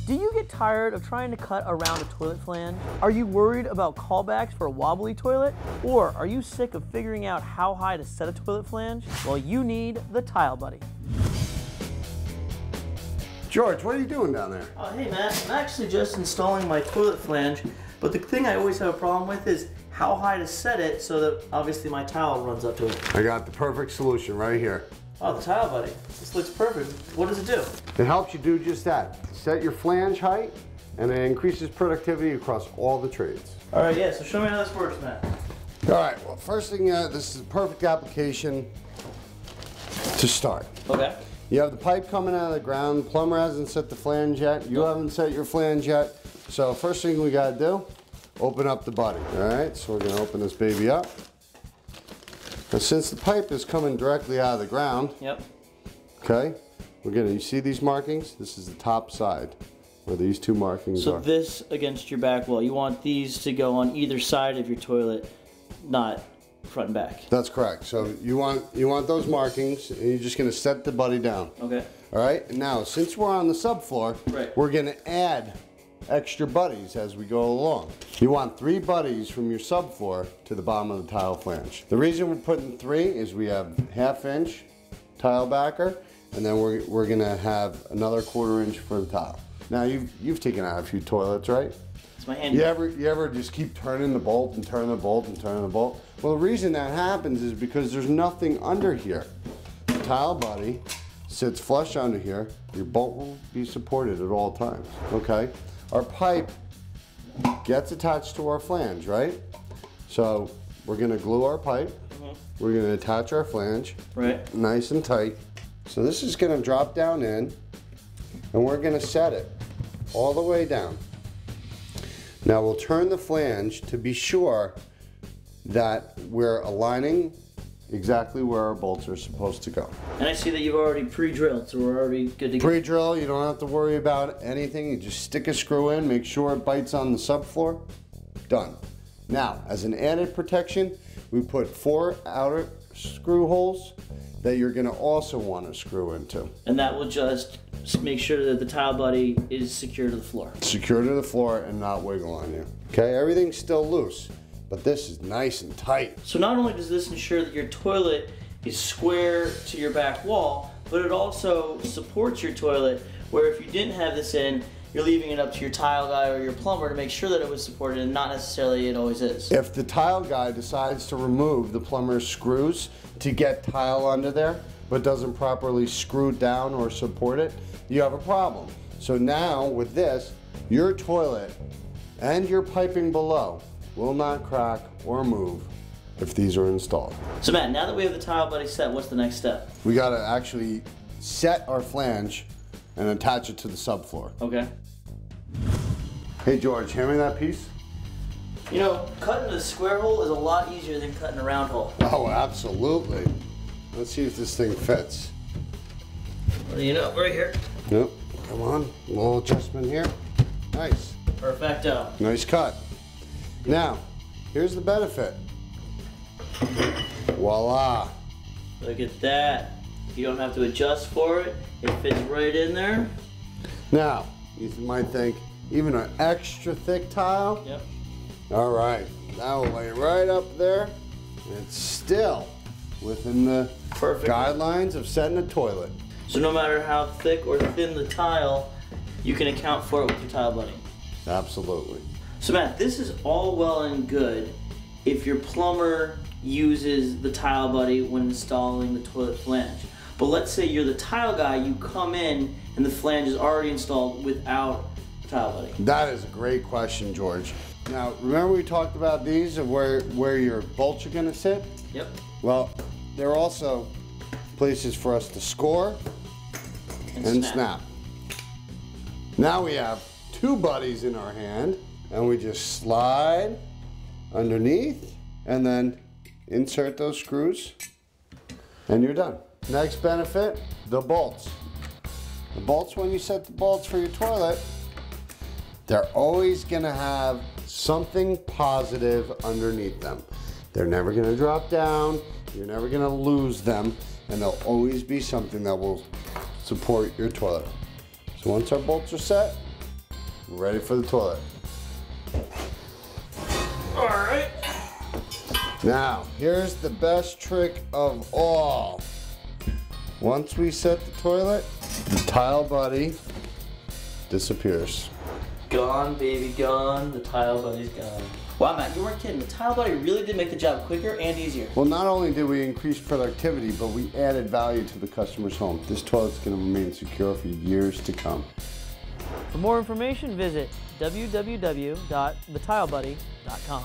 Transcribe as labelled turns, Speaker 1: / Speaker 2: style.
Speaker 1: Do you get tired of trying to cut around a toilet flange? Are you worried about callbacks for a wobbly toilet? Or are you sick of figuring out how high to set a toilet flange? Well, you need the Tile Buddy.
Speaker 2: George, what are you doing down there?
Speaker 1: Oh, hey Matt, I'm actually just installing my toilet flange, but the thing I always have a problem with is how high to set it so that obviously my towel runs up to it.
Speaker 2: I got the perfect solution right here.
Speaker 1: Oh, the Tile Buddy. This looks perfect. What does it do?
Speaker 2: It helps you do just that. Set your flange height, and it increases productivity across all the trades.
Speaker 1: All right, yeah, so show me how this works, Matt.
Speaker 2: All right, well, first thing, this is a perfect application to start.
Speaker 1: Okay.
Speaker 2: You have the pipe coming out of the ground. Plumber hasn't set the flange yet. You haven't set your flange yet. So first thing we gotta do, open up the buddy. All right, so we're gonna open this baby up. And since the pipe is coming directly out of the ground,
Speaker 1: yep.
Speaker 2: Okay, you see these markings? This is the top side where these two markings are.
Speaker 1: So this against your back wall, you want these to go on either side of your toilet, not front and back.
Speaker 2: That's correct. So you want those markings, and you're just gonna set the buddy down.
Speaker 1: Okay.
Speaker 2: All right, and now since we're on the subfloor,
Speaker 1: right,
Speaker 2: we're gonna add extra buddies as we go along. You want 3 buddies from your subfloor to the bottom of the tile flange. The reason we're putting 3 is we have 1/2 inch tile backer, and then we're gonna have another 1/4 inch for the tile. Now you've taken out a few toilets, right?
Speaker 1: It's my hand.
Speaker 2: You ever just keep turning the bolt and turning the bolt and turning the bolt? Well, the reason that happens is because there's nothing under here. The tile buddy sits flush under here. Your bolt will be supported at all times, okay? Our pipe gets attached to our flange, right? So we're gonna glue our pipe. We're gonna attach our flange,
Speaker 1: right,
Speaker 2: nice and tight. So this is gonna drop down in, and we're gonna set it all the way down. Now we'll turn the flange to be sure that we're aligning exactly where our bolts are supposed to go.
Speaker 1: And I see that you've already pre-drilled, so we're already good to go.
Speaker 2: Pre-drill, you don't have to worry about anything. You just stick a screw in, make sure it bites on the subfloor. Done. Now, as an added protection, we put 4 outer screw holes that you're gonna also want to screw into.
Speaker 1: And that will just make sure that the Tile Buddy is secure to the floor.
Speaker 2: Secure to the floor and not wiggle on you. Okay, everything's still loose, but this is nice and tight.
Speaker 1: So not only does this ensure that your toilet is square to your back wall, but it also supports your toilet, where if you didn't have this in, you're leaving it up to your tile guy or your plumber to make sure that it was supported, and not necessarily it always is.
Speaker 2: If the tile guy decides to remove the plumber's screws to get tile under there, but doesn't properly screw down or support it, you have a problem. So now with this, your toilet and your piping below will not crack or move if these are installed.
Speaker 1: So Matt, now that we have the Tile Buddy set, what's the next step?
Speaker 2: We gotta actually set our flange and attach it to the subfloor.
Speaker 1: Okay.
Speaker 2: Hey George, hand me that piece.
Speaker 1: You know, cutting a square hole is a lot easier than cutting a round hole.
Speaker 2: Oh, absolutely. Let's see if this thing fits.
Speaker 1: Well, you know, right here.
Speaker 2: Yep, come on, a little adjustment here. Nice.
Speaker 1: Perfecto.
Speaker 2: Nice cut. Now, here's the benefit. Voila.
Speaker 1: Look at that. You don't have to adjust for it. It fits right in there.
Speaker 2: Now, you might think, even an extra thick tile?
Speaker 1: Yep.
Speaker 2: All right, that will lay right up there. It's still within the
Speaker 1: perfect
Speaker 2: guidelines of setting a toilet.
Speaker 1: So no matter how thick or thin the tile, you can account for it with your Tile Buddy.
Speaker 2: Absolutely.
Speaker 1: So Matt, this is all well and good if your plumber uses the Tile Buddy when installing the toilet flange. But let's say you're the tile guy, you come in and the flange is already installed without the Tile Buddy.
Speaker 2: That is a great question, George. Now, remember we talked about these of where your bolts are gonna sit?
Speaker 1: Yep.
Speaker 2: Well, there are also places for us to score and snap. Now we have 2 buddies in our hand, and we just slide underneath and then insert those screws, and you're done. Next benefit, the bolts. The bolts, when you set the bolts for your toilet, they're always gonna have something positive underneath them. They're never gonna drop down, you're never gonna lose them, and there'll always be something that will support your toilet. So once our bolts are set, we're ready for the toilet.
Speaker 1: All right.
Speaker 2: Now, here's the best trick of all. Once we set the toilet, the tile buddy disappears.
Speaker 1: Gone, baby, gone. The tile buddy's gone. Wow, Matt, you weren't kidding. The tile buddy really did make the job quicker and easier.
Speaker 2: Well, not only did we increase productivity, but we added value to the customer's home. This toilet's going to remain secure for years to come.
Speaker 3: For more information, visit www.thetilebuddy.com.